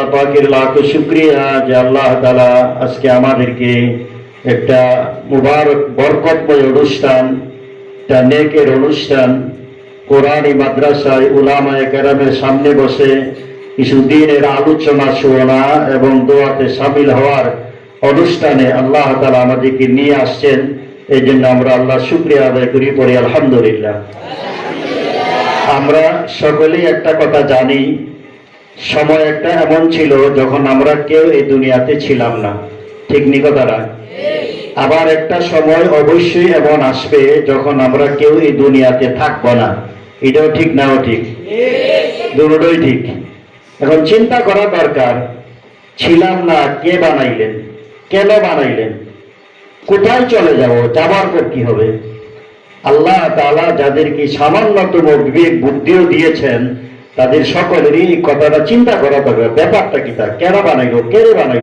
আল্লাহ পাকের লাখ শুকরিয়া যে আল্লাহ তাআলা আজকে আমাদেরকে একটা মুবারক বরকতময় অনুষ্ঠান, একটা নেকের অনুষ্ঠান, কোরআনী মাদ্রাসায় উলামায়ে কেরামের সামনে বসে কিছু দিনের আলোচনা শোনা এবং দোয়াতে শামিল হওয়ার অনুষ্ঠানে আল্লাহ তাআলা আমাদেরকে নিয়ে আসছেন। এই জন্য আমরা আল্লাহ শুকরিয়া আদায় করি, পড়ি আলহামদুলিল্লাহ। আমরা সকলেই একটা কথা জানি, সময় একটা এমন ছিল যখন আমরা কেউ এই দুনিয়াতে ছিলাম না, ঠিক নি কথাটা? আবার একটা সময় অবশ্যই এমন আসবে যখন আমরা কেউ এই দুনিয়াতে থাকবো না, এটাও ঠিক নাও ঠিক, দুটোই ঠিক। এখন চিন্তা করা দরকার, ছিলাম না, কে বানাইলেন, কেন বানাইলেন, কোথায় চলে যাব, যাবার পর কি হবে? আল্লাহ তাআলা যাদেরকে সামান্যতম বিবেক বুদ্ধিও দিয়েছেন তাদের সকলেরই এই কথাটা চিন্তা করা দরকার। ব্যাপারটা কি, তা কেন বানাইলো, কে বানাইলো?